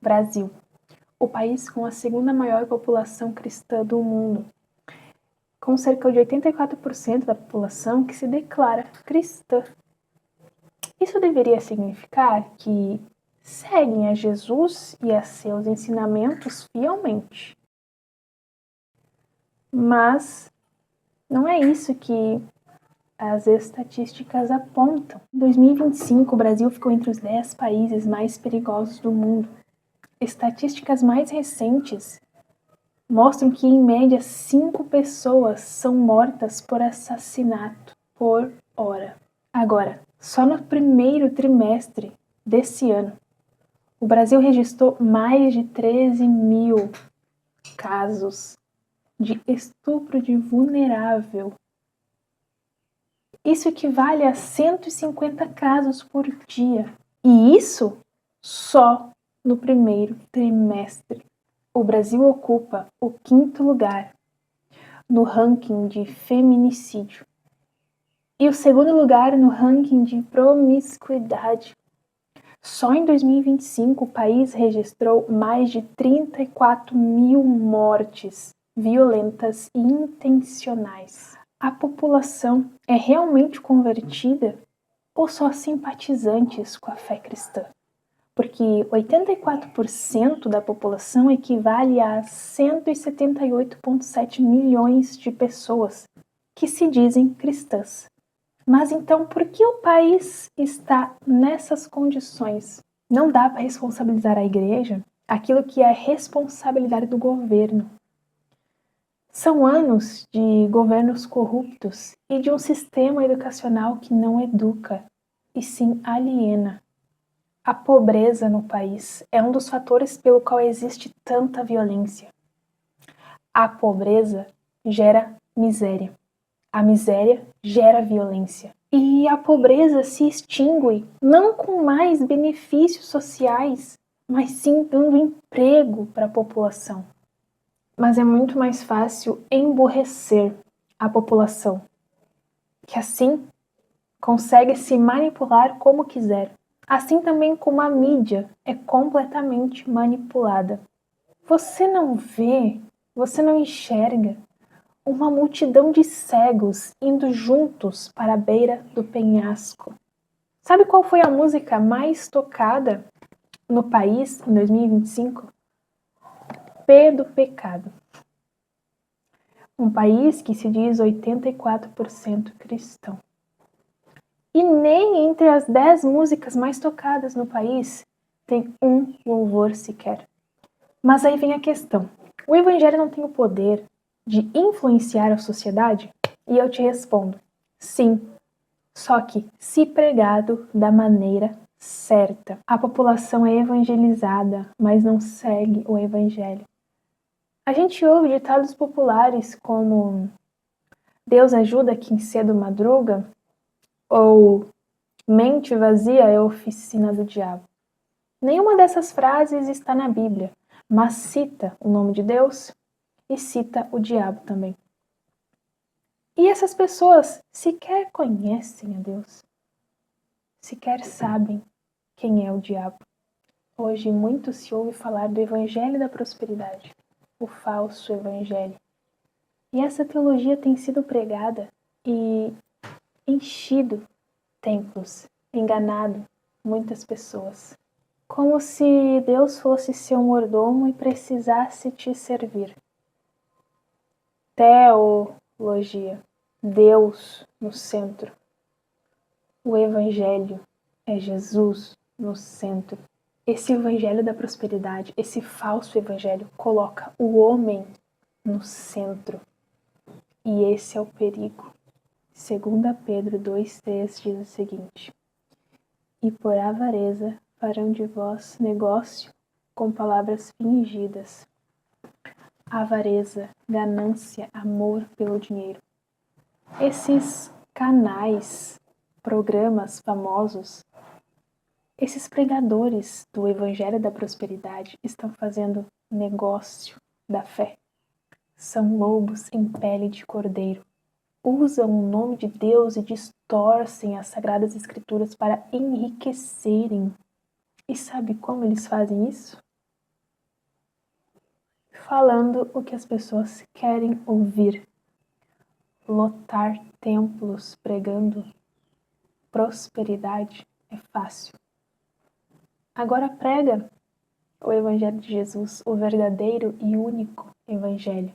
Brasil, o país com a segunda maior população cristã do mundo, com cerca de 84% da população que se declara cristã. Isso deveria significar que seguem a Jesus e a seus ensinamentos fielmente. Mas não é isso que as estatísticas apontam. Em 2025, o Brasil ficou entre os 10 países mais perigosos do mundo. Estatísticas mais recentes mostram que, em média, 5 pessoas são mortas por assassinato por hora. Agora, só no primeiro trimestre desse ano, o Brasil registrou mais de 13 mil casos de estupro de vulnerável. Isso equivale a 150 casos por dia. E isso só no primeiro trimestre. O Brasil ocupa o 5º lugar no ranking de feminicídio e o 2º lugar no ranking de promiscuidade. Só em 2025 o país registrou mais de 34 mil mortes violentas e intencionais. A população é realmente convertida ou só simpatizantes com a fé cristã? Porque 84% da população equivale a 178,7 milhões de pessoas que se dizem cristãs. Mas então, por que o país está nessas condições? Não dá para responsabilizar a igreja aquilo que é responsabilidade do governo. São anos de governos corruptos e de um sistema educacional que não educa, e sim aliena. A pobreza no país é um dos fatores pelo qual existe tanta violência. A pobreza gera miséria. A miséria gera violência. E a pobreza se extingue não com mais benefícios sociais, mas sim dando emprego para a população. Mas é muito mais fácil emburrecer a população, que assim consegue se manipular como quiser. Assim também como a mídia é completamente manipulada. Você não vê, você não enxerga uma multidão de cegos indo juntos para a beira do penhasco. Sabe qual foi a música mais tocada no país em 2025? P do Pecado. Um país que se diz 84% cristão. E nem entre as 10 músicas mais tocadas no país tem um louvor sequer. Mas aí vem a questão. O evangelho não tem o poder de influenciar a sociedade? E eu te respondo, sim. Só que, se pregado da maneira certa, a população é evangelizada, mas não segue o evangelho. A gente ouve ditados populares como Deus ajuda quem cedo madruga, ou mente vazia é oficina do diabo. Nenhuma dessas frases está na Bíblia, mas cita o nome de Deus e cita o diabo também. E essas pessoas sequer conhecem a Deus, sequer sabem quem é o diabo. Hoje muito se ouve falar do evangelho da prosperidade, o falso evangelho. E essa teologia tem sido pregada e enchido templos, enganado muitas pessoas. Como se Deus fosse seu mordomo e precisasse te servir. Teologia. Deus no centro. O Evangelho é Jesus no centro. Esse Evangelho da prosperidade, esse falso Evangelho, coloca o homem no centro. E esse é o perigo. 2 Pedro 2,3 diz o seguinte: E por avareza farão de vós negócio com palavras fingidas. Avareza, ganância, amor pelo dinheiro. Esses canais, programas famosos, esses pregadores do Evangelho da Prosperidade estão fazendo negócio da fé. São lobos em pele de cordeiro. Usam o nome de Deus e distorcem as Sagradas Escrituras para enriquecerem. E sabe como eles fazem isso? falando o que as pessoas querem ouvir. Lotar templos pregando prosperidade é fácil. Agora prega o Evangelho de Jesus, o verdadeiro e único Evangelho.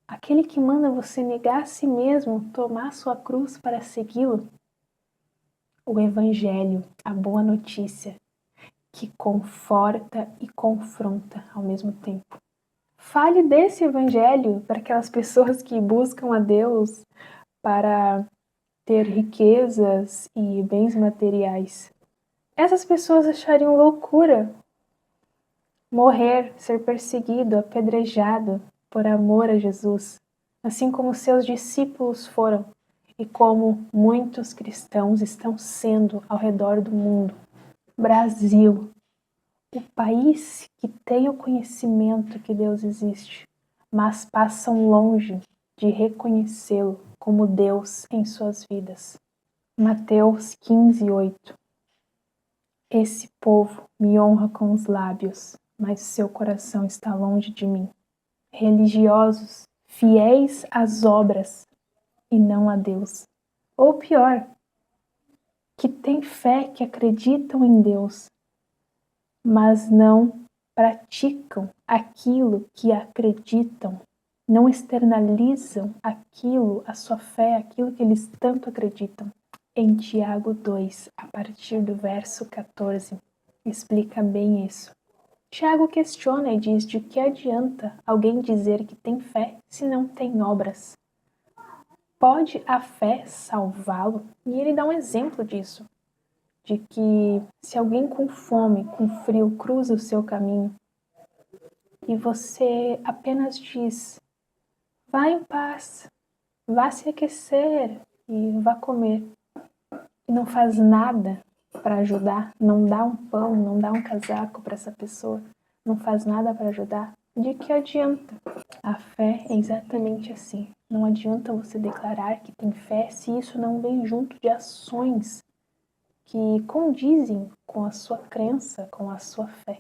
Aquele que manda você negar a si mesmo, tomar sua cruz para segui-lo. O Evangelho, a boa notícia, que conforta e confronta ao mesmo tempo. Fale desse Evangelho para aquelas pessoas que buscam a Deus para ter riquezas e bens materiais. Essas pessoas achariam loucura morrer, ser perseguido, apedrejado por amor a Jesus, assim como seus discípulos foram e como muitos cristãos estão sendo ao redor do mundo. Brasil, o país que tem o conhecimento que Deus existe, mas passam longe de reconhecê-lo como Deus em suas vidas. Mateus 15:8. Esse povo me honra com os lábios, mas seu coração está longe de mim. Religiosos, fiéis às obras e não a Deus. Ou pior, que têm fé, que acreditam em Deus, mas não praticam aquilo que acreditam, não externalizam aquilo, a sua fé, aquilo que eles tanto acreditam. Em Tiago 2, a partir do verso 14, explica bem isso. Tiago questiona e diz: de que adianta alguém dizer que tem fé se não tem obras? Pode a fé salvá-lo? E ele dá um exemplo disso, de que se alguém com fome, com frio, cruza o seu caminho e você apenas diz: vá em paz, vá se aquecer e vá comer, e não faz nada para ajudar, não dá um pão, não dá um casaco para essa pessoa, não faz nada para ajudar, de que adianta? A fé é exatamente assim. Não adianta você declarar que tem fé se isso não vem junto de ações que condizem com a sua crença, com a sua fé.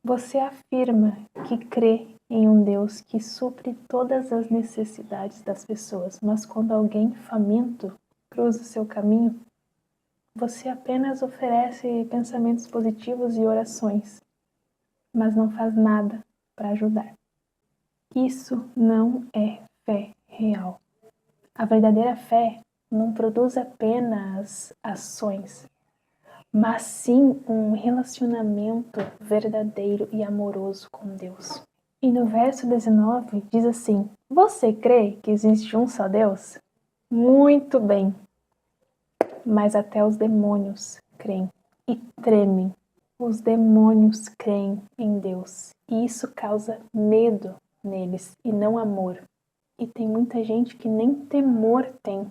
Você afirma que crê em um Deus que supre todas as necessidades das pessoas, mas quando alguém faminto cruza o seu caminho, você apenas oferece pensamentos positivos e orações, mas não faz nada para ajudar. Isso não é fé real. A verdadeira fé não produz apenas ações, mas sim um relacionamento verdadeiro e amoroso com Deus. E no verso 19 diz assim: você crê que existe um só Deus? Muito bem. Mas até os demônios creem e tremem. Os demônios creem em Deus e isso causa medo neles e não amor. E tem muita gente que nem temor tem,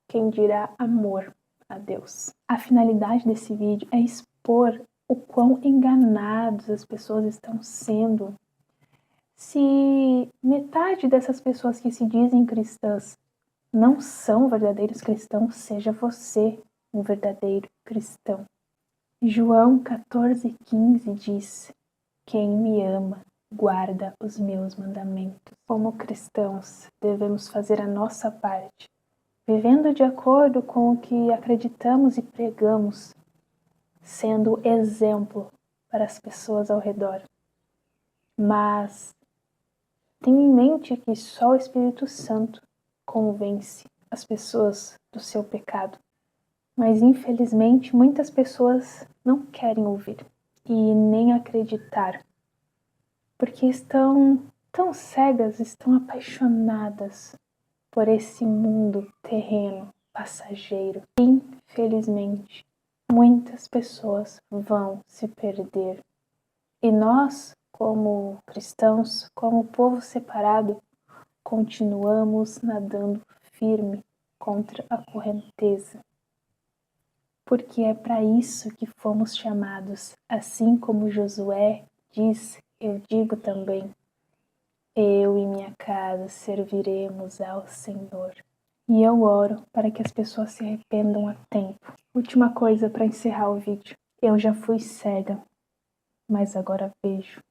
quem dirá amor a Deus. A finalidade desse vídeo é expor o quão enganados as pessoas estão sendo. Se metade dessas pessoas que se dizem cristãs não são verdadeiros cristãos, seja você um verdadeiro cristão. João 14,15 diz: quem me ama guarda os meus mandamentos. Como cristãos, devemos fazer a nossa parte, vivendo de acordo com o que acreditamos e pregamos, sendo exemplo para as pessoas ao redor. Mas tenha em mente que só o Espírito Santo convence as pessoas do seu pecado. Mas infelizmente muitas pessoas não querem ouvir e nem acreditar, porque estão tão cegas, estão apaixonadas por esse mundo terreno, passageiro. Infelizmente, muitas pessoas vão se perder. E nós, como cristãos, como povo separado, continuamos nadando firme contra a correnteza. Porque é para isso que fomos chamados, assim como Josué diz, eu digo também: eu e minha casa serviremos ao Senhor. E eu oro para que as pessoas se arrependam a tempo. Última coisa para encerrar o vídeo. Eu já fui cega, mas agora vejo.